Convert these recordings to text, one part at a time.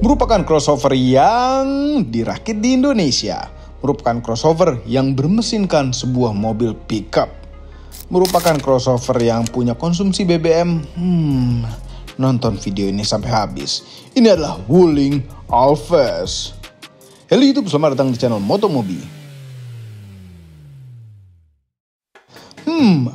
merupakan crossover yang dirakit di Indonesia. Merupakan crossover yang bermesinkan sebuah mobil pickup. Merupakan crossover yang punya konsumsi BBM. Nonton video ini sampai habis. Ini adalah Wuling Alphaz. Halo YouTube, selamat datang di channel Motomobi.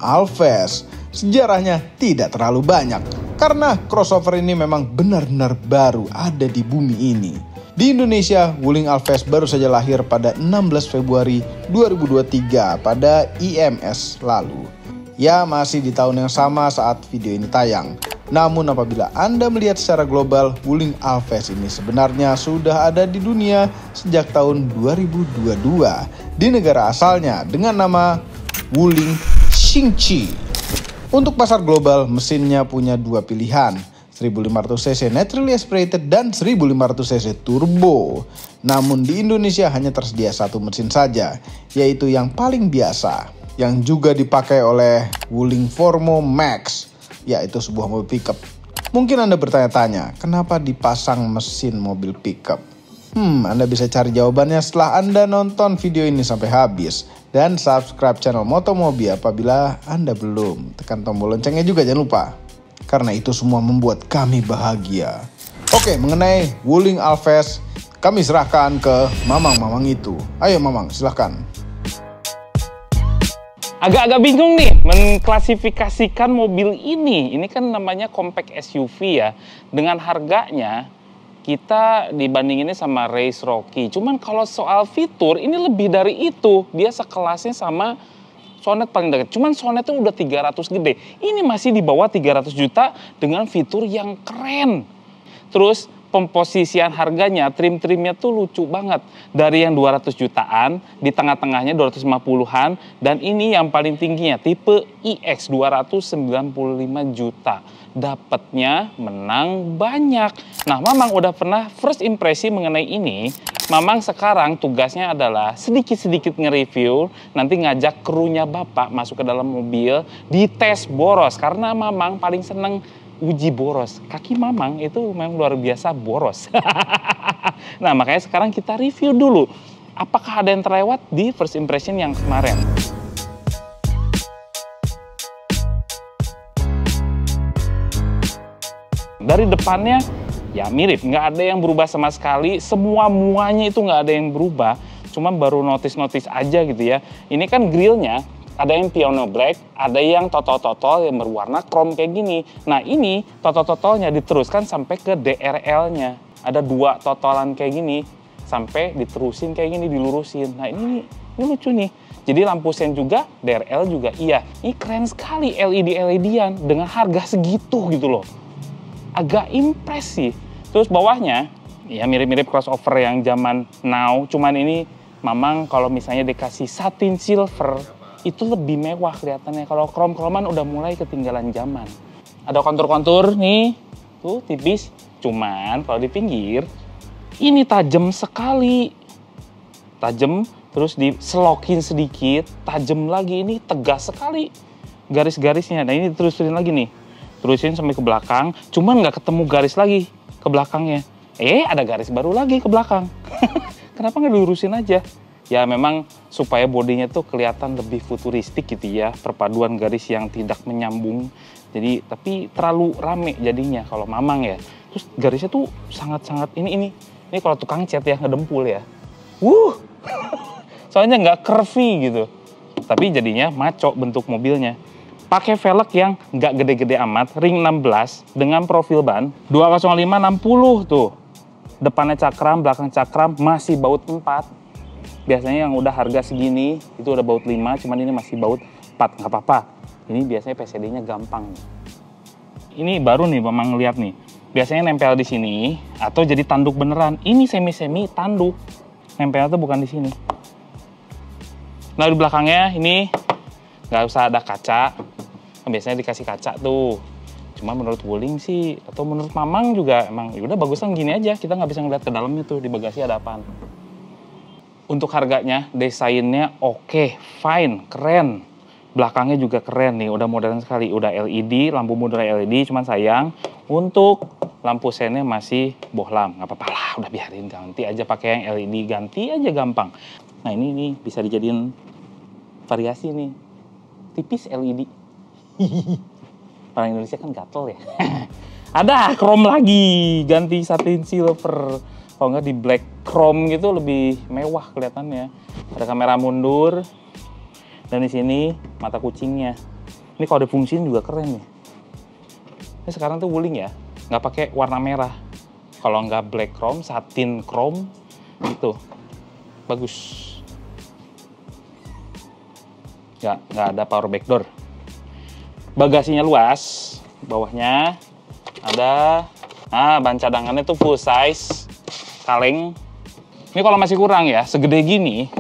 Alphaz. Sejarahnya tidak terlalu banyak. Karena crossover ini memang benar-benar baru ada di bumi ini. Di Indonesia, Wuling Alphaz baru saja lahir pada 16 Februari 2023 pada IMS lalu. Ya, masih di tahun yang sama saat video ini tayang. Namun apabila Anda melihat secara global, Wuling Alphaz ini sebenarnya sudah ada di dunia sejak tahun 2022 di negara asalnya dengan nama Wuling Xingqi. Untuk pasar global, mesinnya punya dua pilihan, 1500cc naturally aspirated dan 1500cc turbo. Namun di Indonesia hanya tersedia satu mesin saja, yaitu yang paling biasa, yang juga dipakai oleh Wuling Formo Max, yaitu sebuah mobil pickup. Mungkin Anda bertanya-tanya, kenapa dipasang mesin mobil pickup? Anda bisa cari jawabannya setelah Anda nonton video ini sampai habis. Dan subscribe channel Motomobi apabila Anda belum. Tekan tombol loncengnya juga jangan lupa. Karena itu semua membuat kami bahagia. Oke, mengenai Wuling Alphaz, kami serahkan ke mamang-mamang itu. Ayo mamang, silahkan. Agak-agak bingung nih mengklasifikasikan mobil ini. Ini kan namanya compact SUV ya. Dengan harganya kita dibandinginnya sama Race Rocky. Cuman kalau soal fitur ini lebih dari itu. Dia sekelasnya sama Sonet paling dekat. Cuman Sonetnya udah 300 gede. Ini masih di bawah 300 juta dengan fitur yang keren. Terus pemposisian harganya, trim-trimnya tuh lucu banget. Dari yang 200 jutaan, di tengah-tengahnya 250-an, dan ini yang paling tingginya, tipe iX 295 juta. Dapatnya menang banyak. Nah, Mamang udah pernah first impresi mengenai ini. Mamang sekarang tugasnya adalah sedikit-sedikit nge-review, nanti ngajak krunya Bapak masuk ke dalam mobil, dites boros. Karena Mamang paling seneng uji boros. Kaki Mamang itu memang luar biasa boros. Nah, makanya sekarang kita review dulu. Apakah ada yang terlewat di first impression yang kemarin? Dari depannya, ya mirip. Nggak ada yang berubah sama sekali. Muanya itu nggak ada yang berubah. Cuma baru notice aja gitu ya. Ini kan grillnya. Ada yang piano black, ada yang totol-totol yang berwarna chrome kayak gini. Nah ini totol-totolnya diteruskan sampai ke DRL-nya. Ada dua totolan kayak gini, sampai diterusin kayak gini, dilurusin. Nah ini lucu nih. Jadi lampu sen juga, DRL juga. Iya, ini keren sekali LED-LED-an dengan harga segitu gitu loh. Agak impress sih. Terus bawahnya, ya mirip-mirip crossover yang zaman now. Cuman ini Mamang kalau misalnya dikasih satin silver, itu lebih mewah kelihatannya. Kalau krom-kroman udah mulai ketinggalan zaman. Ada kontur-kontur nih, tuh tipis. Cuman kalau di pinggir, ini tajam sekali. Tajam, terus diselokin sedikit, tajam lagi. Ini tegas sekali garis-garisnya. Nah ini diterusin lagi nih. Terusin sampai ke belakang, cuman nggak ketemu garis lagi ke belakangnya. Ada garis baru lagi ke belakang. Kenapa nggak dilurusin aja? Ya memang supaya bodinya tuh kelihatan lebih futuristik gitu ya, perpaduan garis yang tidak menyambung. Jadi tapi terlalu rame jadinya kalau Mamang ya. Terus garisnya tuh sangat-sangat ini kalau tukang cat ya ngedempul ya. Soalnya nggak curvy gitu. Tapi jadinya maco bentuk mobilnya. Pakai velg yang nggak gede-gede amat, ring 16 dengan profil ban 205/60 tuh. Depannya cakram, belakang cakram masih baut 4. Biasanya yang udah harga segini itu udah baut 5, cuman ini masih baut 4, nggak apa-apa. Ini biasanya PCD-nya gampang. Ini baru nih Mamang lihat nih. Biasanya nempel di sini atau jadi tanduk beneran. Ini semi-semi tanduk. Nempelnya tuh bukan di sini. Nah di belakangnya ini nggak usah ada kaca. Biasanya dikasih kaca tuh. Cuma menurut Wuling sih atau menurut Mamang juga emang ya udah bagusan gini aja. Kita nggak bisa ngeliat ke dalamnya tuh di bagasi ada apaan. Untuk harganya, desainnya oke, fine, keren. Belakangnya juga keren nih, udah modern sekali. Udah LED, lampu muda LED, cuman sayang untuk lampu sennya masih bohlam, nggak apa-apa lah, udah biarin, ganti aja pakai yang LED, ganti aja gampang. Nah ini nih bisa dijadiin variasi nih, tipis LED. Orang Indonesia kan gatel ya. Ada chrome lagi, ganti satin silver. Kalau nggak di black chrome gitu lebih mewah kelihatannya. Ada kamera mundur, dan di sini mata kucingnya. Ini kalau difungsiin juga keren nih. Ini sekarang tuh Wuling ya, nggak pakai warna merah. Kalau nggak black chrome, satin chrome gitu, bagus. Nggak ada power back door. Bagasinya luas, bawahnya ada, ban cadangannya tuh full size, kaleng. Ini kalau masih kurang ya, segede gini.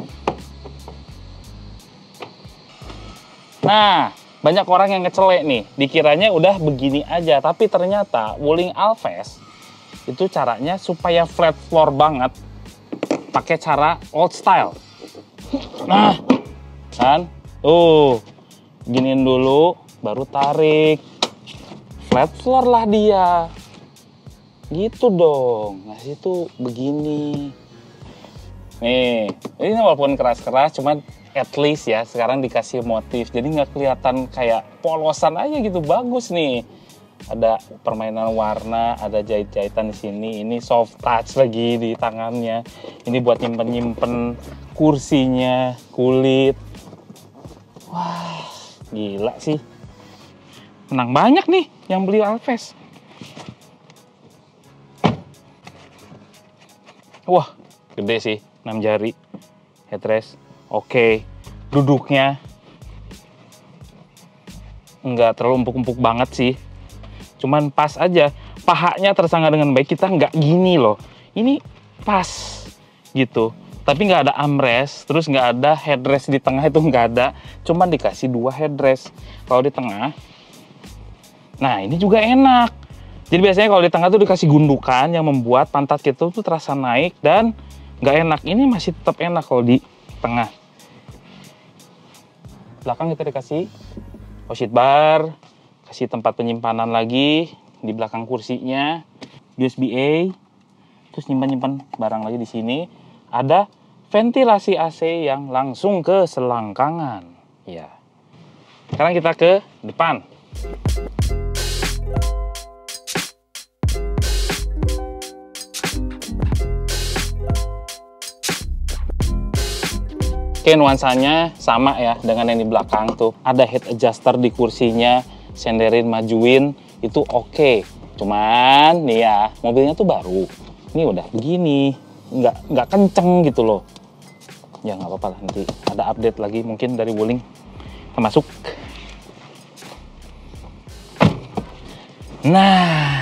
Nah, banyak orang yang ngecelek nih, dikiranya udah begini aja, tapi ternyata Wuling Alphest itu caranya supaya flat floor banget, pakai cara old style. Nah, kan, giniin dulu, baru tarik, flat floor lah dia, gitu dong. Nah, situ begini. Nih, ini walaupun keras-keras, cuman at least ya sekarang dikasih motif, jadi nggak kelihatan kayak polosan aja gitu, bagus nih. Ada permainan warna, ada jahit-jahitan di sini. Ini soft touch lagi di tangannya. Ini buat nyimpen-nyimpen kursinya, kulit. Wah, gila sih. Menang banyak nih yang beli Alphest. Wah, gede sih, 6 jari. Headrest, oke. Duduknya nggak terlalu empuk-empuk banget sih. Cuman pas aja, pahanya tersangga dengan baik, kita nggak gini loh. Ini pas gitu. Tapi nggak ada armrest, terus nggak ada headrest di tengah, itu nggak ada. Cuman dikasih 2 headrest. Kalau di tengah, nah ini juga enak. Jadi biasanya kalau di tengah tuh dikasih gundukan yang membuat pantat kita tuh terasa naik dan nggak enak. Ini masih tetap enak kalau di tengah. Belakang kita dikasih posit bar, kasih tempat penyimpanan lagi di belakang kursinya, USB-A, terus nyimpan barang lagi di sini. Ada ventilasi AC yang langsung ke selangkangan. Ya. Sekarang kita ke depan. Oke, nuansanya sama ya dengan yang di belakang tuh. Ada head adjuster di kursinya, senderin, majuin, itu oke. Cuman nih ya, mobilnya tuh baru. Ini udah begini, nggak kenceng gitu loh. Ya nggak apa-apa lah, nanti ada update lagi mungkin dari Wuling. Kita masuk. Nah,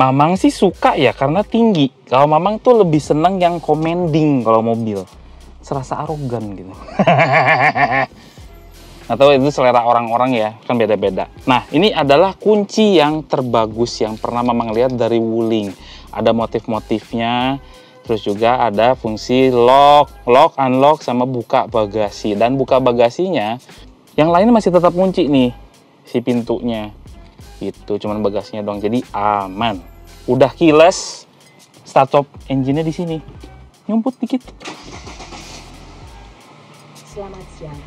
Mamang sih suka ya karena tinggi. Kalau Mamang tuh lebih seneng yang commanding kalau mobil. Serasa arogan gitu. Atau itu selera orang-orang ya, kan beda-beda. Nah, ini adalah kunci yang terbagus yang pernah Mamang lihat dari Wuling. Ada motif-motifnya, terus juga ada fungsi lock, unlock, sama buka bagasi. Dan buka bagasinya, yang lainnya masih tetap kunci nih, si pintunya. Gitu, cuman bagasinya doang, jadi aman. Udah keyless, start stop engine-nya di sini. Nyumput dikit. Selamat siang.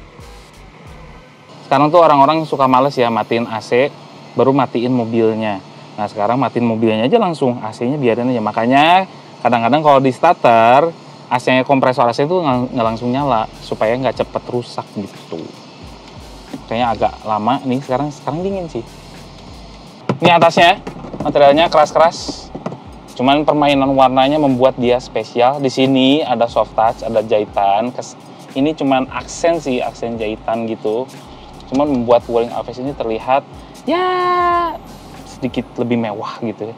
Sekarang tuh orang-orang suka males ya matiin AC, baru matiin mobilnya. Nah sekarang matiin mobilnya aja langsung, AC-nya biarin aja. Makanya kadang-kadang kalau di starter, AC-nya, kompresor AC itu nggak langsung nyala, supaya nggak cepet rusak gitu. Kayaknya agak lama nih, sekarang dingin sih. Ini atasnya, materialnya keras-keras. Cuman permainan warnanya membuat dia spesial. Di sini ada soft touch, ada jahitan. Ini cuman aksen sih, aksen jahitan gitu. Cuman membuat Wuling Alphest ini terlihat ya sedikit lebih mewah gitu ya.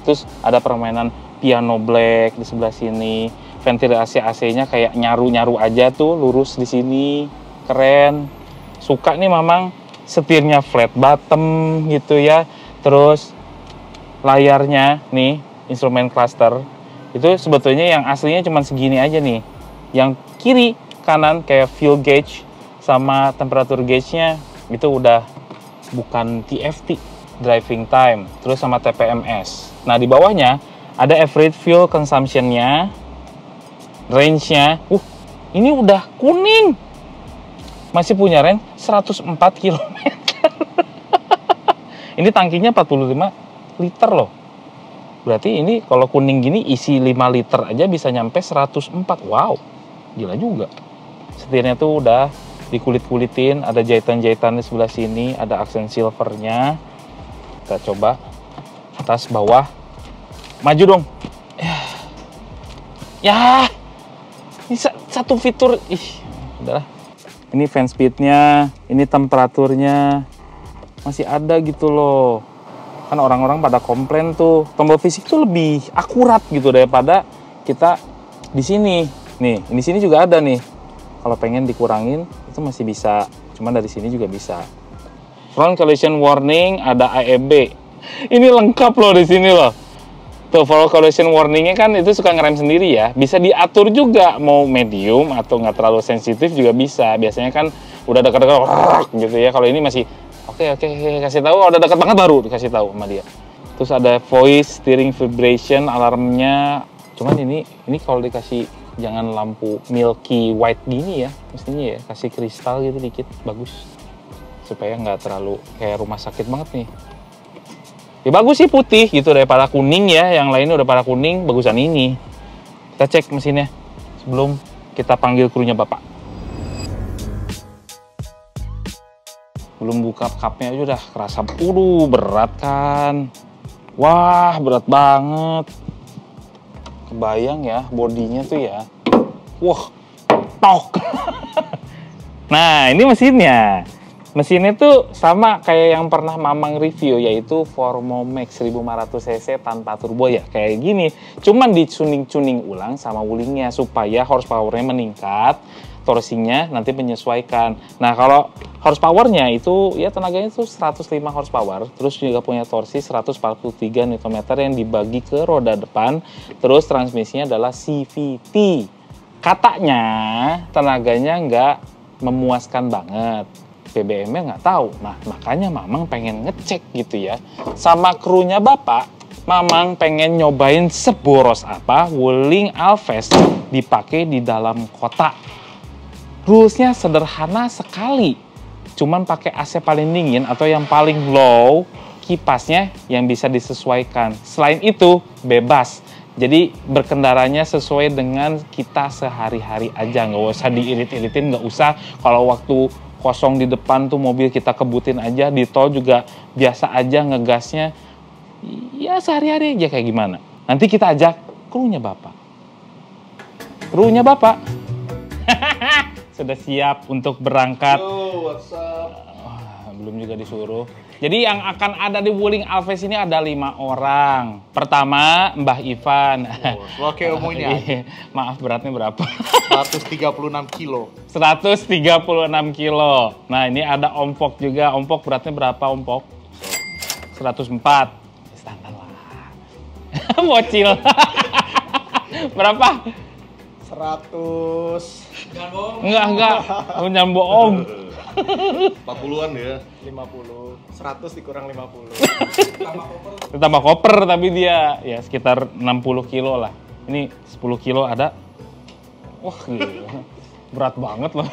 Terus ada permainan piano black di sebelah sini. Ventilasi AC-nya kayak nyaru-nyaru aja tuh, lurus di sini. Keren. Suka nih Mamang, setirnya flat bottom gitu ya. Terus layarnya nih, instrumen cluster. Itu sebetulnya yang aslinya cuma segini aja nih. Yang kiri, kanan kayak fuel gauge sama temperature gauge-nya itu udah bukan TFT, driving time, terus sama TPMS. Nah, di bawahnya ada average fuel consumption-nya, range-nya. Ini udah kuning. Masih punya range 104 km. Ini tangkinya 45 liter loh. Berarti ini kalau kuning gini isi 5 liter aja bisa nyampe 104. Wow, gila juga. Setirnya tuh udah dikulit-kulitin, ada jahitan-jahitan di sebelah sini, ada aksen silvernya. Kita coba atas bawah. Maju dong. Ya. Ini satu fitur. Udah. Ini fan speednya, ini temperaturnya masih ada gitu loh. Kan orang-orang pada komplain tuh, tombol fisik tuh lebih akurat gitu daripada kita di sini. Nih, di sini juga ada nih. Kalau pengen dikurangin itu masih bisa. Cuman dari sini juga bisa. Front collision warning, ada AEB. Ini lengkap loh di sini loh. Tuh, front collision warningnya kan itu suka ngerem sendiri ya. Bisa diatur juga mau medium atau nggak terlalu sensitif juga bisa. Biasanya kan udah dekat-dekat gitu ya. Kalau ini masih oke, kasih tahu. Udah dekat banget baru dikasih tahu sama dia. Terus ada voice steering vibration alarmnya. Cuman ini kalau dikasih jangan lampu milky white gini ya, mestinya ya kasih kristal gitu dikit, bagus supaya nggak terlalu kayak rumah sakit banget nih. Ya bagus sih putih gitu daripada kuning ya, yang lainnya udah pada kuning, bagusan ini. Kita cek mesinnya sebelum kita panggil krunya Bapak. Belum buka cupnya aja udah kerasa, berat kan. Wah, berat banget. Kebayang ya bodinya tuh ya. Wah, tok. Nah, ini mesinnya. Mesinnya tuh sama kayak yang pernah Mamang review, yaitu Formomax 1500 cc tanpa turbo ya, kayak gini. Cuman dicuning-cuning ulang sama wulingnya supaya horsepower-nya meningkat, torsinya nanti menyesuaikan. Nah, kalau horsepower-nya itu ya tenaganya itu 105 horsepower, terus juga punya torsi 143 Nm yang dibagi ke roda depan, terus transmisinya adalah CVT. Katanya tenaganya nggak memuaskan banget. BBM-nya nggak tahu. Nah, makanya Mamang pengen ngecek gitu ya. Sama krunya Bapak, Mamang pengen nyobain seboros apa Wuling Alphest dipakai di dalam kota. Rules-nya sederhana sekali. Cuman pakai AC paling dingin atau yang paling low, kipasnya yang bisa disesuaikan. Selain itu, bebas. Jadi berkendaranya sesuai dengan kita sehari-hari aja. Nggak usah diirit-iritin, nggak usah kalau waktu kosong di depan tuh mobil kita kebutin aja, di tol juga biasa aja ngegasnya. Ya sehari-hari aja kayak gimana. Nanti kita ajak krunya Bapak. Krunya Bapak. Sudah siap untuk berangkat. Yo, what's up? Belum juga disuruh. Jadi yang akan ada di Wuling Alphest ini ada 5 orang. Pertama, Mbah Ivan. Oke, umumnya. Maaf, beratnya berapa? 136 kilo. 136 kilo. Nah, ini ada Om Pok juga. Om Pok beratnya berapa, Om Pok? 104. Standar lah. Bocil. Berapa? 100. Enggak. Jangan bohong. 40-an ya. 50. 100 dikurang 50. Ditambah koper tapi dia ya sekitar 60 kilo lah. Ini 10 kilo ada. Wah, gila. Berat banget loh.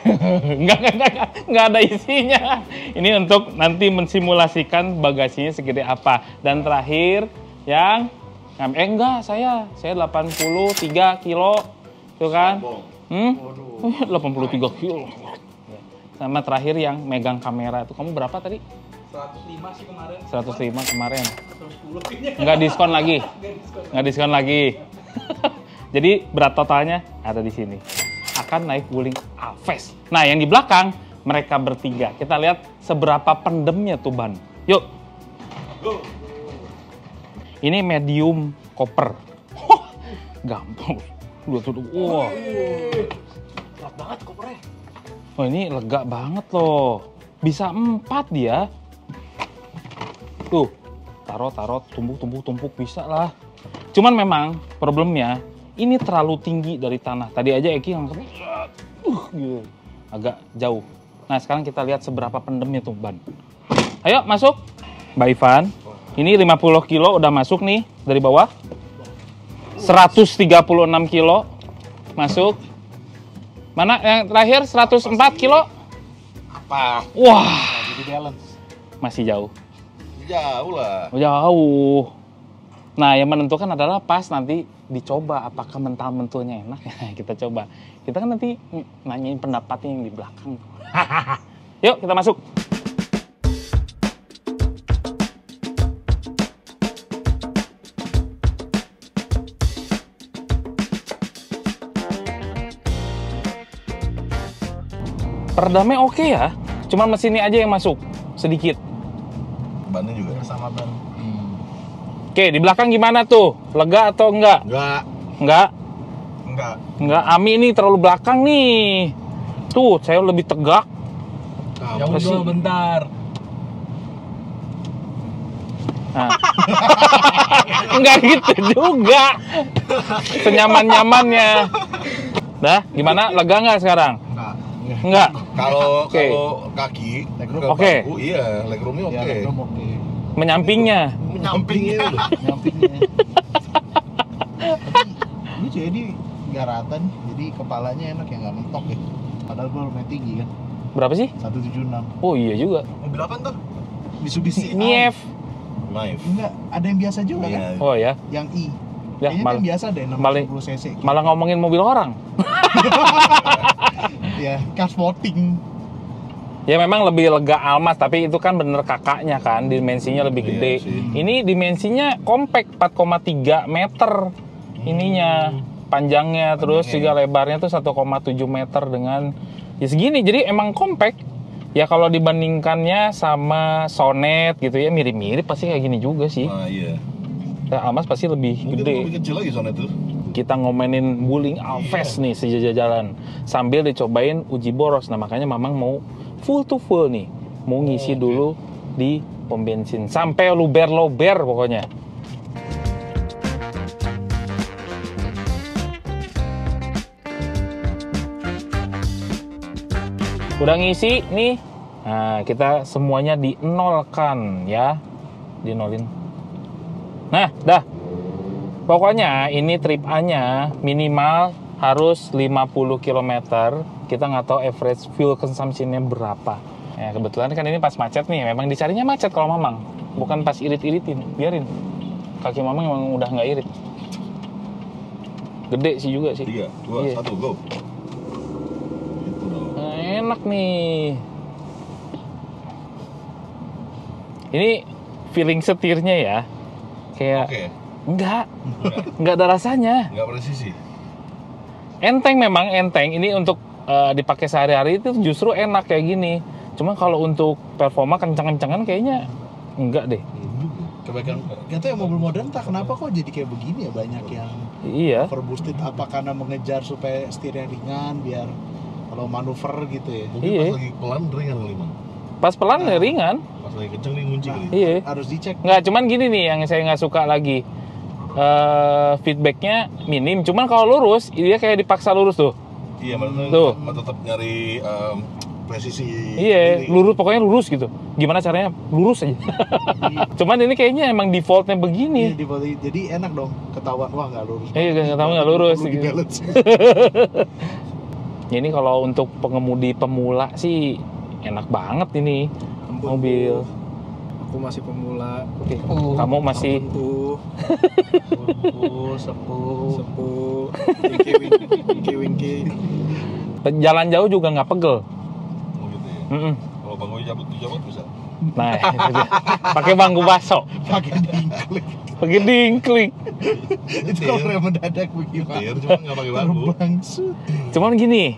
Enggak ada isinya. Ini untuk nanti mensimulasikan bagasinya segede apa. Dan terakhir yang saya 83 kilo. Tuh kan? 83 kilo. Sama terakhir yang megang kamera itu kamu berapa tadi? 105 sih kemarin. 105 kemarin. 110. Nggak diskon lagi. Nggak diskon lagi. Jadi berat totalnya ada di sini. Akan naik Wuling Alphest. Nah, yang di belakang mereka bertiga. Kita lihat seberapa pendemnya tuh ban. Yuk. Go. Ini medium koper. Gampang. Wah. Berat banget kopernya. Oh, ini lega banget loh. Bisa 4 dia. Tuh, taruh, tumpuk bisa lah. Cuman memang problemnya ini terlalu tinggi dari tanah. Tadi aja Eki langsung gitu. Agak jauh. Nah, sekarang kita lihat seberapa pendemnya tuh ban. Ayo masuk. Mbak Ivan. Ini 50 kilo udah masuk nih dari bawah. 136 kilo masuk. Mana yang terakhir 104 kilo? Apa? Wah, Jadi balance. masih jauh. Jauh lah. Jauh. Nah, yang menentukan adalah pas nanti dicoba apakah mental-mentulnya enak. Kita coba. Kita kan nanti nanyain pendapatnya yang di belakang. Yuk, kita masuk. Peredamnya oke ya, cuma mesinnya aja yang masuk sedikit. Bannya juga. Sama ban. Oke, di belakang gimana tuh? Lega atau enggak? Enggak. Enggak? Enggak. Enggak, Ami ini terlalu belakang nih. Tuh, saya lebih tegak. Ya Kamu Kasih. udah bentar. Nah. Enggak gitu juga. Senyaman-nyamannya. Dah, gimana? Lega nggak sekarang? Enggak. Enggak. Kalau Oke. kalau kaki Legroom. ke Oke. bangku, iya, legroomnya oke. Ya, legroom oke. Menyampingnya. Nyampingnya loh. Nyampingnya. Ini jadi nggak rata nih, jadi kepalanya enak ya nggak mentok ya. Padahal gue lumayan tinggi kan, Berapa sih? 176. Oh iya juga. Mobil apa tuh? Mitsubishi Nief. Knife. Enggak, ada yang biasa juga kan? Iya. Oh ya. Yang I. Ya, Kayaknya yang biasa deh, malah- 650 cc. Malah ngomongin mobil orang. Ya, car sporting. Ya memang lebih lega Almas, tapi itu kan bener kakaknya kan, dimensinya lebih Iya gede. sih. Ini dimensinya compact 4,3 meter ininya, panjangnya, terus juga lebarnya tuh 1,7 meter dengan ya segini. Jadi emang compact. Ya kalau dibandingkannya sama Sonet gitu ya, mirip-mirip pasti kayak gini juga sih. Nah, iya. Ya, Almas pasti lebih Mungkin gede. lebih kecil lagi soalnya tuh. Kita ngomenin Wuling Alves nih sejajaran sambil dicobain uji boros. Nah makanya Mamang mau full to full nih, mau ngisi dulu di pom bensin sampai luber-luber pokoknya. Udah ngisi nih, nah kita semuanya dinolkan ya, dinolin. Nah dah. Pokoknya ini trip A-nya minimal harus 50 km. Kita nggak tahu average fuel consumption-nya berapa. Ya, kebetulan kan ini pas macet nih. Memang dicarinya macet kalau Mamang. Bukan pas irit-iritin. Biarin. Kaki Mamang emang udah nggak irit. Gede sih juga sih. 3, 2, Iya. 1, go. Itu dong. Nah, enak nih. Ini feeling setirnya ya. Kayak Oke. enggak ada rasanya. Enggak presisi. Enteng memang enteng. Ini untuk dipakai sehari-hari itu justru enak kayak gini. Cuma kalau untuk performa kencang-kencangan kayaknya enggak deh. Kebaikan. Katanya mobil modern tak kenapa kok jadi kayak begini ya, banyak yang Iya. overboosted, apa karena mengejar supaya setirnya ringan biar kalau manuver gitu ya. Mungkin Iya. pas lagi pelan ringan kali, Mang. Pas pelan ya ringan. Pas lagi kenceng nih ngunci kali. Iya. Harus dicek. Nggak, cuman gini nih yang saya nggak suka lagi. Feedbacknya minim. Cuman kalau lurus, dia kayak dipaksa lurus tuh. Iya, makanya Tuh. tetap nyari presisi. Iya, ini. lurus pokoknya lurus gitu. Gimana caranya? Lurus aja. Cuman ini kayaknya emang defaultnya Iya, begini. jadi enak dong, ketahuan wah nggak lurus. Iya, ketahuan nggak lurus, Perlu gitu. di-balance. Ini kalau untuk pengemudi pemula sih enak banget ini mobil. Aku masih pemula. Oke, kamu masih Tuh, Sepuh. sepuh, winky. jalan jauh juga nggak pegel. Oh, gitu ya. Mm-mm. Kalau bangku dicabut bisa. Nah, itu dia. Pakai bangku baso, Pakai dingklik. pakai dingklik. Itu kalau rem mendadak bagaimana? Nyetir cuma nggak pakai bangku. Terbang sut. Cuman gini,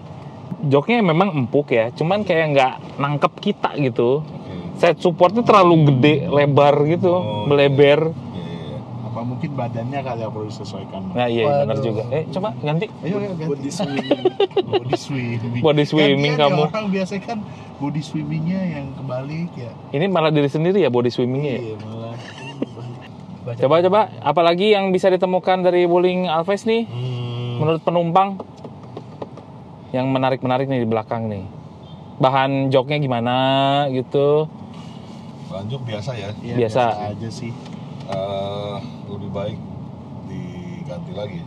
joknya memang empuk ya, cuman kayak nggak nangkep kita gitu. Set supportnya terlalu gede, lebar gitu, Oh, melebar. Iya. Apa mungkin badannya kali yang perlu disesuaikan? Nah iya benar Waduh. juga. Coba ganti. Ayo ganti. Body swimming. Body swimming. Body swimming Gantian kamu. ya, orang biasa kan body swimmingnya yang kebalik ya. Ini malah diri sendiri ya body swimmingnya ya. Iya malah. Coba, apalagi yang bisa ditemukan dari Wuling Alves nih, menurut penumpang yang menarik nih di belakang nih. Bahan joknya gimana gitu. Lanjut biasa ya. Iya, Biasa. aja sih. Lebih baik diganti lagi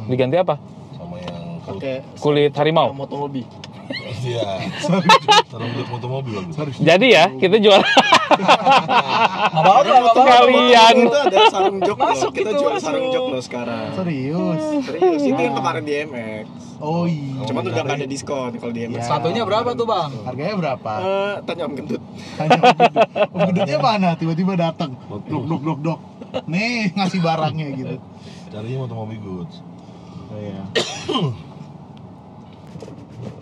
Diganti apa? sama yang Pakai Kulit harimau. motomobi. iya. Sarung jok motomobil bagus. Jadi ya, kita jual sekalian. Itu ada sarung jok Masuk loh. Kita itu, jual masuk. sarung jok loh sekarang. Serius. Serius, itu yang kemarin di MX. Oh iya. Cuman udah nggak ada diskon kalau di MX. Ya. Satunya berapa tuh, Bang? Harganya berapa? Tanya Om Gendut. Tanya Om Gendut. Om Gendutnya mana? Tiba-tiba datang. Dok. Nih ngasih barangnya gitu. Carinya motomobil goods. Oh iya.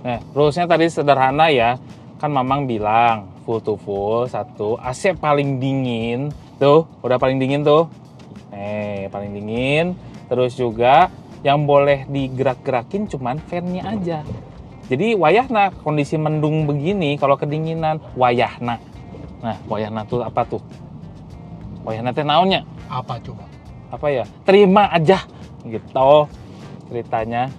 Nah, rulesnya tadi sederhana ya. Kan Mamang bilang full to full, satu. AC paling dingin. Tuh, udah paling dingin tuh. Paling dingin. Terus juga yang boleh digerak-gerakin cuman fan-nya aja. Jadi wayahna kondisi mendung begini kalau kedinginan wayahna. Nah, wayahna tuh apa tuh? Wayahna teh naonnya? Apa coba? Apa ya? Terima aja gitu ceritanya.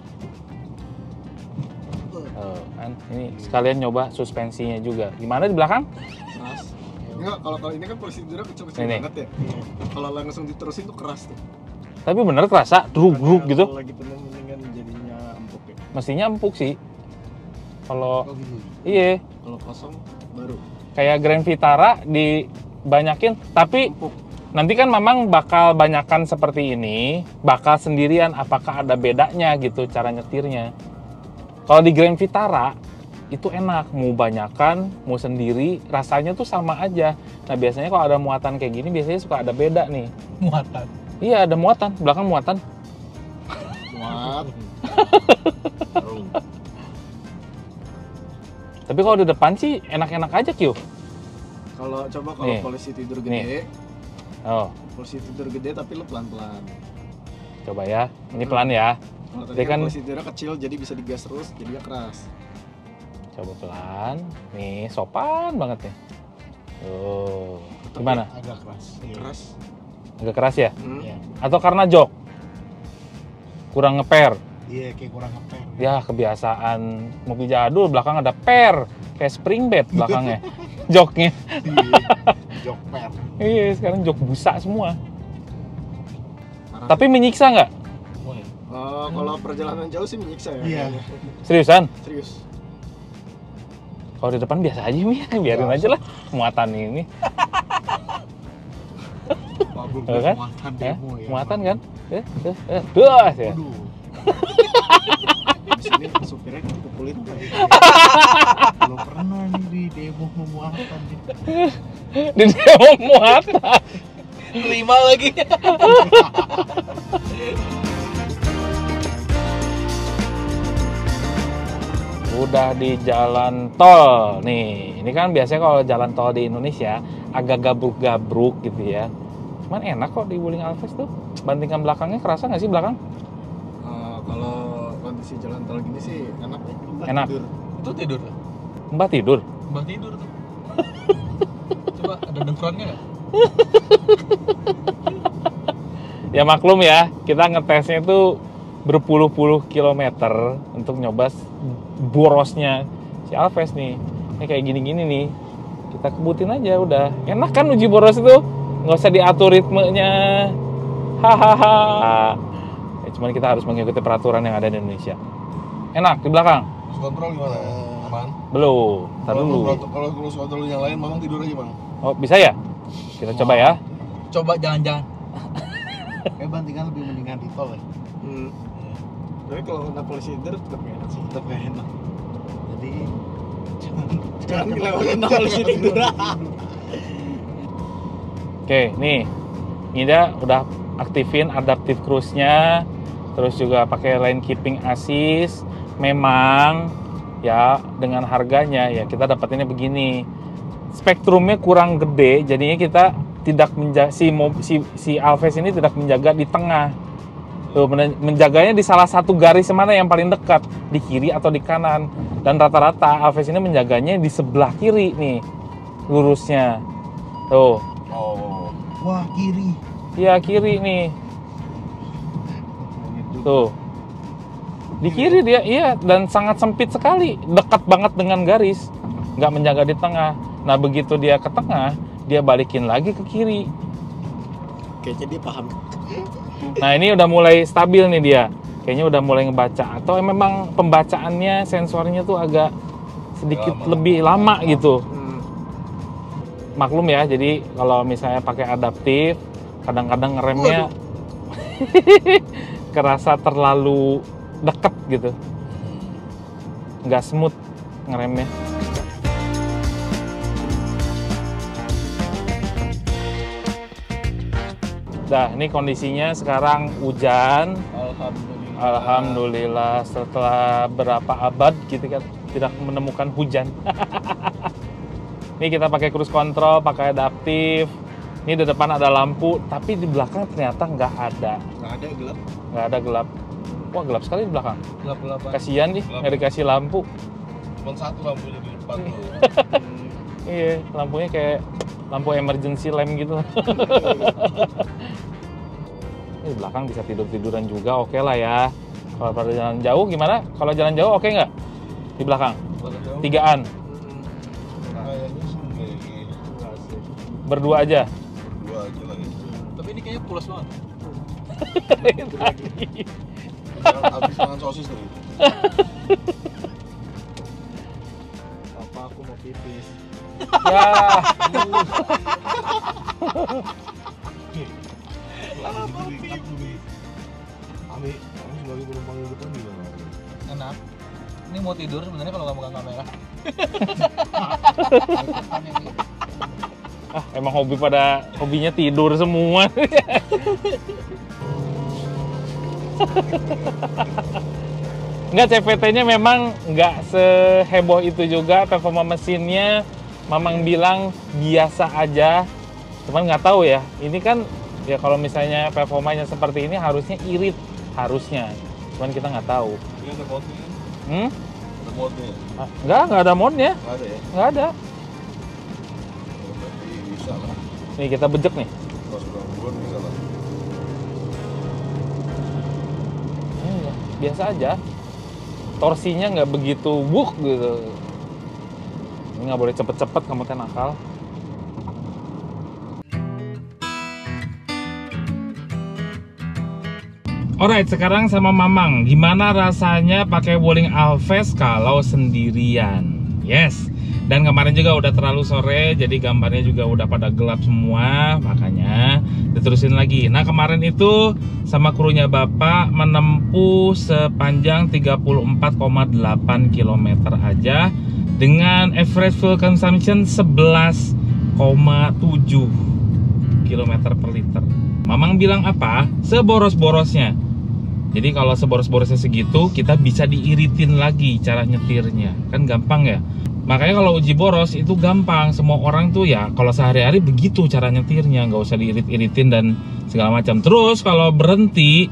Kan ini sekalian nyoba suspensinya juga. Gimana di belakang? Keras. Enggak, kalau ini kan prosedurnya kecil-kecil Ini. banget ya. Kalau langsung diterusin tuh keras tuh. Tapi bener kerasa druk gitu. Kalau lagi penuh mendingan jadinya empuk ya. Mestinya empuk sih. Kalau Oh gitu. iya Kalau kosong baru kayak Grand Vitara dibanyakin, tapi empuk. nanti kan memang bakal banyakan seperti ini, bakal sendirian, apakah ada bedanya gitu cara nyetirnya. Kalau di Grand Vitara itu enak, mau banyakan, mau sendiri, rasanya tuh sama aja. Nah biasanya kalau ada muatan kayak gini biasanya suka ada beda nih. Muatan. Iya ada muatan, belakang muatan. Muat. Sarung. Tapi kalau di depan sih enak-enak aja Kyo. Kalau coba kalau Nih. polisi tidur gede, Oh, polisi tidur gede tapi lo pelan-pelan. coba ya, ini pelan ya. Kalau tadi Dia kan kan- polisi tidurnya kecil jadi bisa digas terus, jadinya keras. Coba pelan, nih sopan banget nih. Tuh, gimana? Agak keras. Iya. Keras. Agak keras ya? Iya. Atau karena jok? Kurang ngeper? Iya, kayak kurang ngeper. Ya kebiasaan mobil jadul, belakang ada per, kayak spring bed belakangnya, joknya. Jok per. Iya, sekarang jok busa semua. Parah. Tapi menyiksa nggak? Kalau perjalanan jauh sih menyiksa ya. Iya. Seriusan? Serius. Kalau di depan biasa aja, Mi. Biarin aja lah muatan ini. Mabuk Tuh kan? muatan Ya, demo ya. muatan kan? Duh, ya. Aduh. Di sini supirnya dipukulin. Belum pernah nih di demo memuatan nih. Di demo muatan. Terima lagi. Udah di jalan tol nih. Ini kan biasanya kalau jalan tol di Indonesia agak gabruk-gabruk gitu ya. Cuman enak kok di Wuling Alves tuh. Bantingan belakangnya kerasa nggak sih belakang? Kalau kondisi jalan tol gini sih enak nih. Enak. Tidur. Itu tidur tuh. Mbak tidur. Mbak tidur tuh. Coba ada dengkurannya nggak? Ya maklum ya, kita ngetesnya itu berpuluh-puluh kilometer untuk nyoba borosnya si Alves nih. Ini kayak gini-gini nih. Kita kebutin aja udah. Enak kan uji boros itu? Nggak usah diatur ritmenya. Hahaha. Ya, cuman kita harus mengikuti peraturan yang ada di Indonesia. Enak di belakang? Cruise control gimana? Aman? Belum. Ntar Kalau dulu. kalau cruise control yang lain, Mamang tidur aja, Bang. Oh, bisa ya? Kita coba ya. Coba jangan-jangan. Kayak bantingan lebih mendingan di tol ya. Tapi kalau nggak polisi tidur tetap nggak enak sih. Tetap gak enak. Jadi Jangan dilewatin polisi tidur. Oke, nih. Ini dia udah aktifin adaptive cruise-nya. Terus juga pakai lane keeping assist. Memang ya dengan harganya ya kita dapatinnya begini. Spektrumnya kurang gede, jadinya kita tidak menjaga si Alves ini tidak menjaga di tengah. Tuh, menjaganya di salah satu garis mana yang paling dekat, di kiri atau di kanan. Dan rata-rata Alves ini menjaganya di sebelah kiri nih, lurusnya. Tuh, Oh. wah kiri. iya kiri nih. Tuh. Di kiri dia, iya, dan sangat sempit sekali, dekat banget dengan garis, nggak menjaga di tengah. Nah begitu dia ke tengah, dia balikin lagi ke kiri. Kayaknya dia paham. Nah ini udah mulai stabil nih dia, kayaknya udah mulai ngebaca. Atau memang pembacaannya, sensornya tuh agak sedikit lebih lama gitu. Maklum ya, jadi kalau misalnya pakai adaptif, kadang-kadang ngeremnya kerasa terlalu deket gitu, nggak smooth ngeremnya. Nah, ini kondisinya sekarang hujan. Alhamdulillah setelah berapa abad kita tidak menemukan hujan. Ini kita pakai cruise control, pakai adaptif. Ini di depan ada lampu, tapi di belakang ternyata nggak ada. Nggak ada, gelap. Nggak ada, gelap. Wah, gelap sekali di belakang. Gelap-gelapan. Kasihan nih, nggak dikasih lampu. Cuma satu lampunya di depan tuh. Iya, lampunya kayak lampu emergency lamp gitu. Di belakang bisa tidur-tiduran juga, oke lah ya. Kalau pada jalan jauh gimana? Kalau jalan jauh oke nggak? Di belakang? Tigaan? Kayaknya sih enggak sih. Berdua aja? Dua aja lah ya. Tapi ini kayaknya pulas banget. Habis makan sosis tadi. Papa, aku mau pipis. Ya, Ami, kamu sebagai penumpang yang depan gimana? Enak. Ini mau tidur sebenarnya kalau nggak pegang kamera. emang hobinya tidur semua. Enggak, CVT-nya memang nggak seheboh itu juga. Performa mesinnya Mamang bilang biasa aja, cuman nggak tahu ya. Ini kan ya kalau misalnya performanya seperti ini harusnya irit, harusnya. Cuman kita nggak tahu. Ini ada mode kan? Ada mode-nya? Nggak ada mode-nya. Nggak ada ya? Nggak ada. Berarti bisa lah. Nih kita bejek nih. Kalau sudah bulan bisa lah. Iya, biasa aja. Torsinya nggak begitu wuk gitu. Ini nggak boleh cepet-cepet, kamu teh nakal. Alright, sekarang sama Mamang. Gimana rasanya pakai Wuling Alphest kalau sendirian? Yes. Dan kemarin juga udah terlalu sore, jadi gambarnya juga udah pada gelap semua, makanya diterusin lagi. Nah, kemarin itu sama krunya Bapak menempuh sepanjang 34,8 km aja dengan average fuel consumption 11,7 km per liter. Mamang bilang apa? Seboros-borosnya. Jadi kalau seboros-borosnya segitu, kita bisa diiritin lagi cara nyetirnya. Kan gampang ya? Makanya kalau uji boros itu gampang. Semua orang tuh ya kalau sehari-hari begitu cara nyetirnya, nggak usah diirit-iritin dan segala macam. Terus kalau berhenti,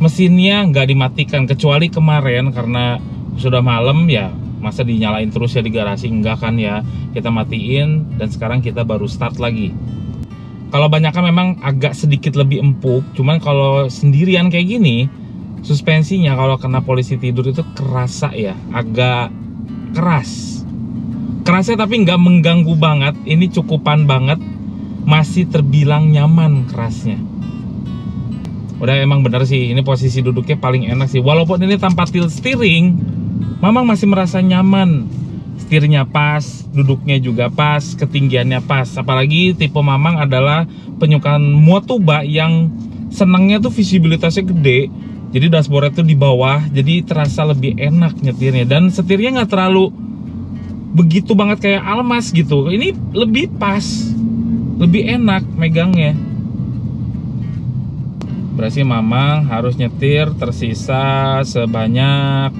mesinnya nggak dimatikan. Kecuali kemarin karena sudah malam ya, masa dinyalain terus ya di garasi? Enggak kan ya. Kita matiin dan sekarang kita baru start lagi. Kalau banyaknya memang agak sedikit lebih empuk. Cuman kalau sendirian kayak gini, suspensinya kalau kena polisi tidur itu kerasa ya, agak keras. Kerasnya tapi nggak mengganggu banget, ini cukupan banget, masih terbilang nyaman kerasnya. Udah emang bener sih, ini posisi duduknya paling enak sih. Walaupun ini tanpa tilt steering, Mamang masih merasa nyaman. Setirnya pas, duduknya juga pas, ketinggiannya pas. Apalagi tipe Mamang adalah penyuka Motuba yang senangnya tuh visibilitasnya gede. Jadi dashboardnya tuh di bawah, jadi terasa lebih enak nyetirnya. Dan setirnya nggak terlalu begitu banget kayak Almas gitu. Ini lebih pas, lebih enak megangnya. Berarti Mamang harus nyetir tersisa sebanyak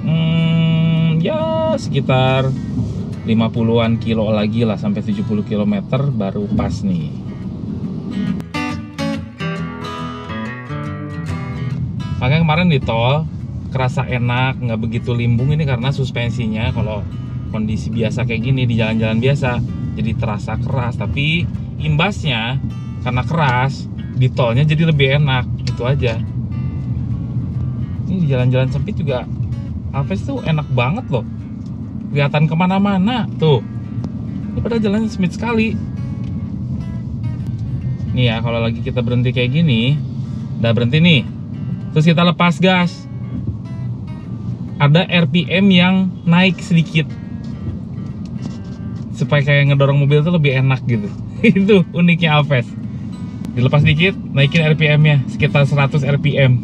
ya sekitar 50-an kilo lagi lah, sampai 70 km baru pas nih. Makanya kemarin di tol kerasa enak, nggak begitu limbung. Ini karena suspensinya kalau kondisi biasa kayak gini di jalan-jalan biasa jadi terasa keras, tapi imbasnya karena keras di tolnya jadi lebih enak, itu aja. Ini di jalan-jalan sempit juga Alphest tuh enak banget loh, kelihatan kemana-mana tuh. Ini pada jalannya sempit sekali. Nih ya, kalau lagi kita berhenti kayak gini, udah berhenti nih, terus kita lepas gas, ada RPM yang naik sedikit supaya kayak ngedorong mobil itu lebih enak gitu. Itu uniknya Alphest. Dilepas dikit, naikin RPM-nya sekitar 100 RPM.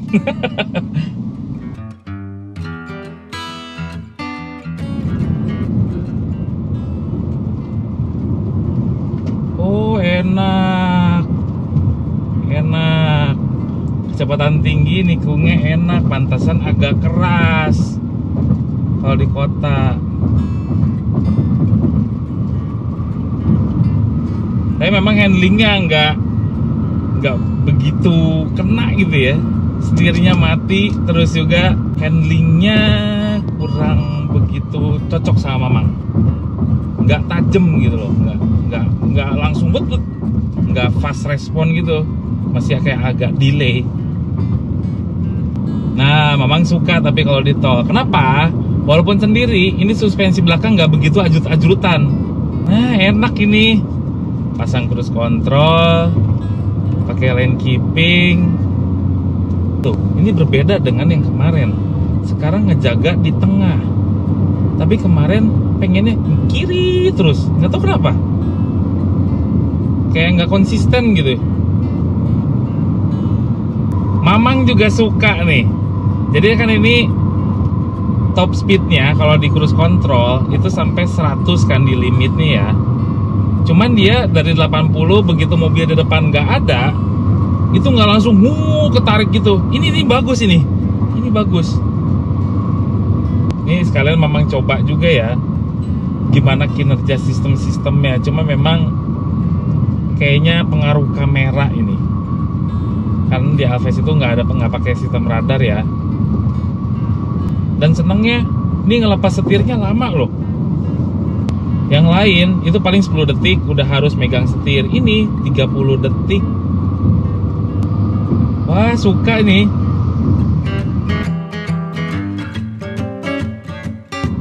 Oh, enak. Enak. Kecepatan tinggi nikungnya enak, pantasan agak keras kalau di kota. Tapi memang handlingnya nggak begitu kena gitu ya. Setirnya mati, terus juga handlingnya kurang begitu cocok sama Mamang. Nggak tajem gitu loh, nggak langsung but, nggak fast respon gitu, masih kayak agak delay. Nah, Mamang suka tapi kalau di tol. Kenapa? Walaupun sendiri, ini suspensi belakang nggak begitu ajut-ajutan. Nah, enak ini. Pasang cruise control, pakai lane keeping. Tuh, ini berbeda dengan yang kemarin. Sekarang ngejaga di tengah. Tapi kemarin pengennya kiri terus. Nggak tahu kenapa. Kayak nggak konsisten gitu. Mamang juga suka nih. Jadi kan ini top speednya kalau di cruise control itu sampai 100 kan di limit nih ya. Cuman dia dari 80 begitu mobil di depan nggak ada, itu nggak langsung ketarik gitu. Ini bagus ini bagus. Ini sekalian Mamang coba juga ya, gimana kinerja sistemnya. Cuma memang kayaknya pengaruh kamera ini. Karena di Alphest itu nggak pakai sistem radar ya. Dan senengnya, ini ngelepas setirnya lama loh. Yang lain itu paling 10 detik udah harus megang setir. Ini 30 detik. Wah, suka ini.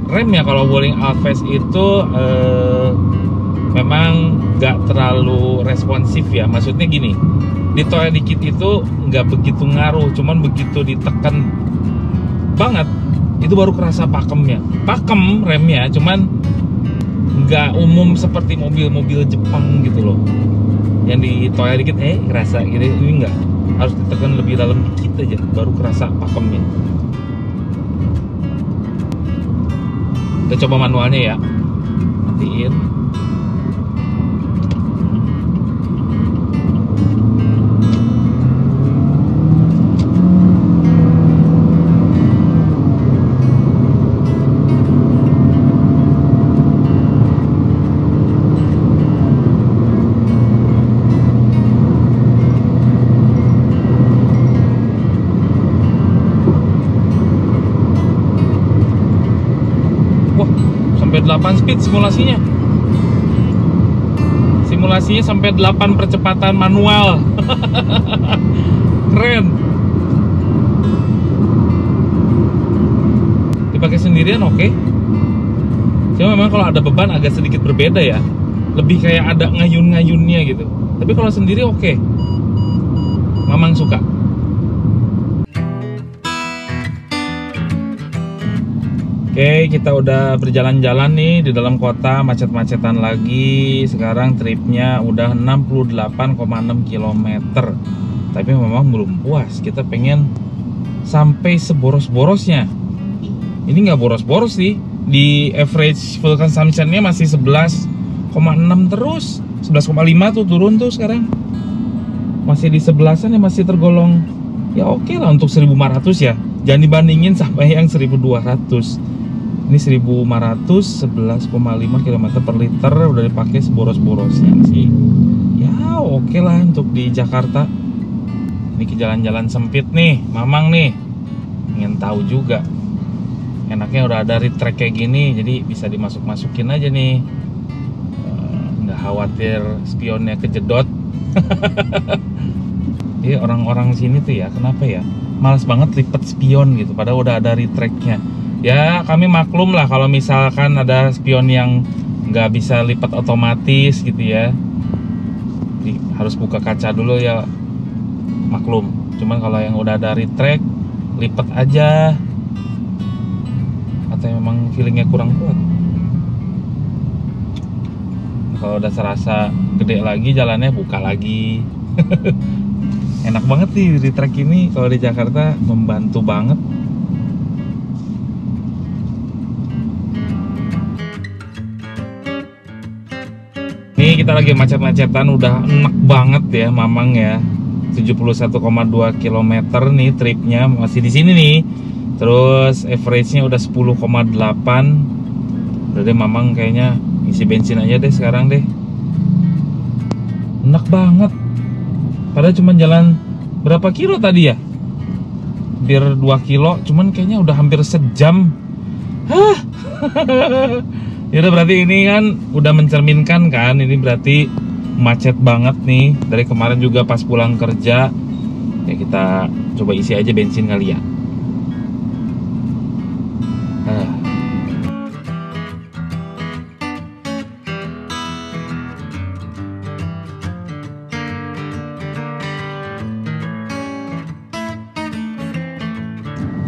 Remnya kalau Wuling Alphest itu memang nggak terlalu responsif ya. Maksudnya gini, ditoel dikit itu nggak begitu ngaruh. Cuman begitu ditekan banget, itu baru kerasa pakemnya. Pakem remnya, cuman nggak umum seperti mobil-mobil Jepang gitu loh, yang ditoel dikit kerasa gitu. Ini nggak, harus ditekan lebih dalam dikit aja baru kerasa pakemnya. Kita coba manualnya ya, matiin. Sampai 8 speed simulasinya. Simulasinya sampai 8 percepatan manual. Keren. Dipakai sendirian oke. Cuma memang kalau ada beban agak sedikit berbeda ya. Lebih kayak ada ngayun-ngayunnya gitu. Tapi kalau sendiri oke. Mamang suka. Oke, kita udah berjalan-jalan nih di dalam kota, macet-macetan lagi. Sekarang tripnya udah 68,6 km. Tapi memang belum puas. Kita pengen sampai seboros-borosnya. Ini nggak boros-boros sih. Di average fuel consumption-nya masih 11,6 terus. 11,5 tuh turun tuh sekarang. Masih di 11-an ya, masih tergolong ya oke lah untuk 1.500 ya. Jangan dibandingin sama yang 1.200. Ini 1.500, 11,5 km per liter udah dipakai seboros-borosnya sih. Ya oke lah untuk di Jakarta. Ini ke jalan-jalan sempit nih, Mamang nih. Ingin tahu juga. Enaknya udah ada retrack kayak gini, jadi bisa dimasuk-masukin aja nih. Nggak khawatir spionnya kejedot. Jadi orang-orang sini tuh ya, kenapa ya? Males banget lipet spion gitu, padahal udah ada retracknya. Ya kami maklum lah kalau misalkan ada spion yang nggak bisa lipat otomatis gitu ya. Jadi harus buka kaca dulu ya, maklum. Cuman kalau yang udah ada retract, lipat aja. Atau memang feelingnya kurang kuat. Kalau udah serasa gede lagi jalannya, buka lagi. Enak banget nih retract ini kalau di Jakarta, membantu banget. Ini kita lagi macet-macetan, udah enak banget ya Mamang ya. 71,2 km nih tripnya, masih di sini nih. Terus average-nya udah 10,8. Udah deh Mamang kayaknya isi bensin aja deh sekarang deh. Enak banget. Padahal cuma jalan berapa kilo tadi ya? Hampir 2 kilo, cuman kayaknya udah hampir sejam. Hah. Ya udah, berarti ini kan udah mencerminkan kan, ini berarti macet banget nih dari kemarin juga pas pulang kerja. Ya kita coba isi aja bensin kali ya.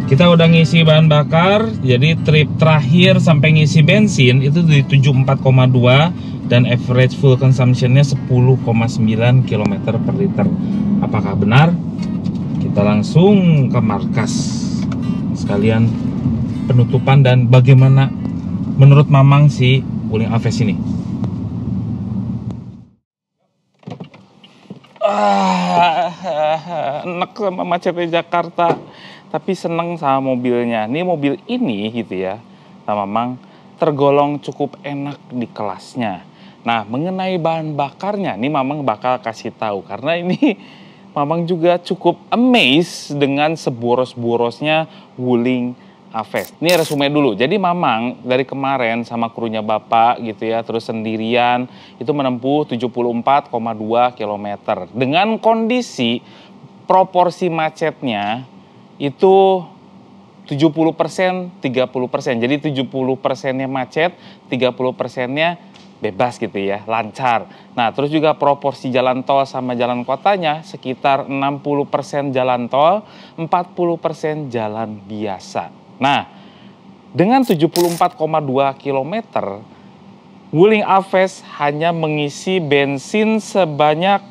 Kita udah ngisi bahan bakar, jadi trip terakhir sampai ngisi bensin itu di 74,2 dan average full consumption-nya 10,9 km per liter. Apakah benar? Kita langsung ke markas sekalian penutupan dan bagaimana menurut Mamang si Wuling Alves ini. Enak sama macetnya Jakarta. Tapi seneng sama mobilnya. Nih mobil ini gitu ya, sama Mamang tergolong cukup enak di kelasnya. Nah, mengenai bahan bakarnya, nih Mamang bakal kasih tahu karena ini Mamang juga cukup amazed dengan seboros-borosnya Wuling Alves. Ini resume dulu. Jadi Mamang dari kemarin sama krunya Bapak gitu ya, terus sendirian itu menempuh 74,2 km dengan kondisi proporsi macetnya itu 70%, 30%. Jadi 70%-nya macet, 30%-nya bebas gitu ya, lancar. Nah, terus juga proporsi jalan tol sama jalan kotanya sekitar 60% jalan tol, 40% jalan biasa. Nah, dengan 74,2 km, Wuling Alves hanya mengisi bensin sebanyak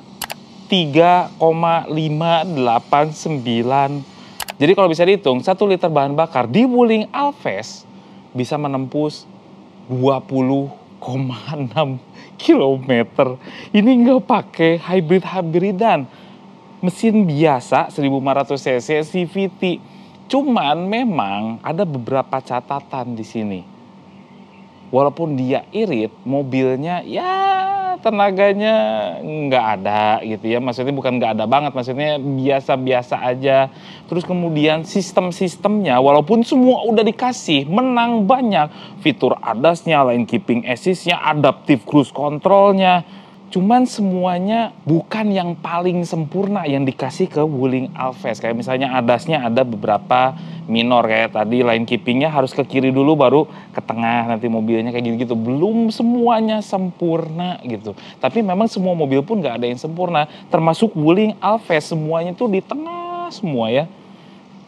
3,589. Jadi kalau bisa dihitung, 1 liter bahan bakar di Wuling Alves bisa menembus 20,6 km. Ini nggak pakai hybrid-hybridan. Mesin biasa 1500 cc CVT. Cuman memang ada beberapa catatan di sini. Walaupun dia irit, mobilnya ya tenaganya nggak ada gitu ya. Maksudnya bukan nggak ada banget, maksudnya biasa-biasa aja. Terus kemudian sistem-sistemnya walaupun semua udah dikasih, menang banyak. Fitur ADAS-nya, lane keeping assist-nya, adaptive cruise control-nya. Cuman semuanya bukan yang paling sempurna yang dikasih ke Wuling Alves. Kayak misalnya ADAS-nya ada beberapa minor, kayak tadi line keeping-nya harus ke kiri dulu baru ke tengah nanti mobilnya kayak gitu-gitu. Belum semuanya sempurna gitu. Tapi memang semua mobil pun nggak ada yang sempurna. Termasuk Wuling Alves, semuanya tuh di tengah semua ya.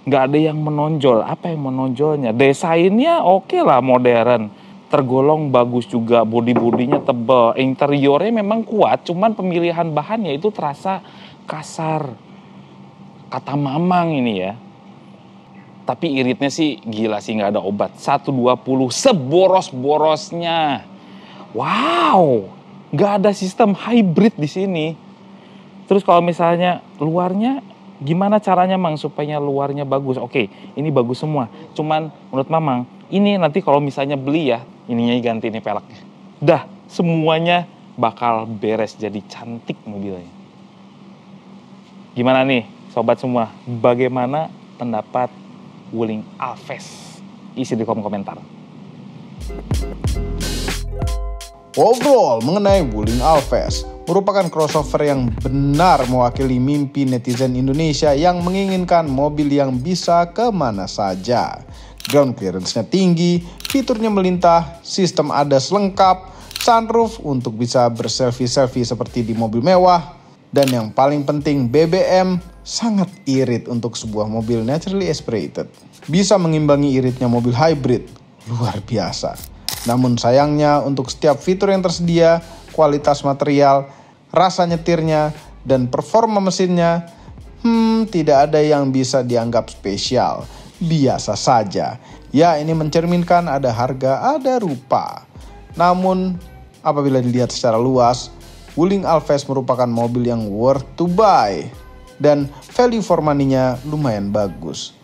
Nggak ada yang menonjol. Apa yang menonjolnya? Desainnya oke lah, modern. Tergolong bagus juga, bodi-bodinya tebal, interiornya memang kuat, cuman pemilihan bahannya itu terasa kasar. Kata Mamang ini ya. Tapi iritnya sih gila sih, nggak ada obat. 120 seboros-borosnya. Wow, nggak ada sistem hybrid di sini. Terus kalau misalnya luarnya, gimana caranya Mang supaya luarnya bagus? Oke, ini bagus semua. Cuman menurut Mamang, ini nanti kalau misalnya beli ya, ininya ganti nih peleknya. Dah, semuanya bakal beres jadi cantik mobilnya. Gimana nih sobat semua? Bagaimana pendapat Wuling Alves? Isi di kolom komentar. Overall mengenai Wuling Alves merupakan crossover yang benar mewakili mimpi netizen Indonesia yang menginginkan mobil yang bisa kemana saja. Ground clearance-nya tinggi, fiturnya melintah, sistem ADAS lengkap, sunroof untuk bisa berselfie-selfie seperti di mobil mewah, dan yang paling penting BBM sangat irit untuk sebuah mobil naturally aspirated. Bisa mengimbangi iritnya mobil hybrid, luar biasa. Namun sayangnya untuk setiap fitur yang tersedia, kualitas material, rasa nyetirnya, dan performa mesinnya, tidak ada yang bisa dianggap spesial. Biasa saja. Ya, ini mencerminkan ada harga, ada rupa. Namun, apabila dilihat secara luas, Wuling Alves merupakan mobil yang worth to buy. Dan value for money-nya lumayan bagus.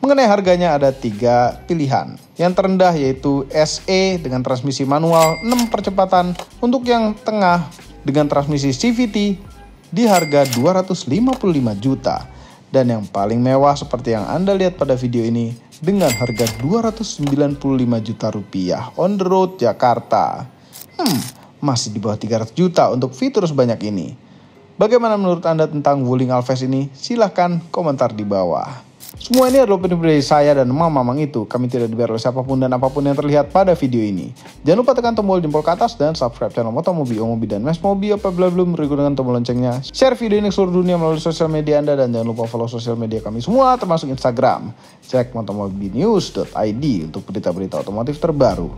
Mengenai harganya ada 3 pilihan. Yang terendah yaitu SE dengan transmisi manual 6 percepatan. Untuk yang tengah dengan transmisi CVT di harga 255 juta. Dan yang paling mewah seperti yang Anda lihat pada video ini dengan harga 295 juta rupiah on the road Jakarta. Masih di bawah 300 juta untuk fitur sebanyak ini. Bagaimana menurut Anda tentang Wuling Alves ini? Silahkan komentar di bawah. Semua ini adalah opini dari saya dan mamang itu. Kami tidak dibayar oleh siapapun dan apapun yang terlihat pada video ini. Jangan lupa tekan tombol jempol ke atas dan subscribe channel Motomobi, Omobi, dan Mesmobi apabila belum dengan tombol loncengnya. Share video ini ke seluruh dunia melalui sosial media Anda dan jangan lupa follow sosial media kami semua termasuk Instagram. Cek motomobinews.id untuk berita-berita otomotif terbaru.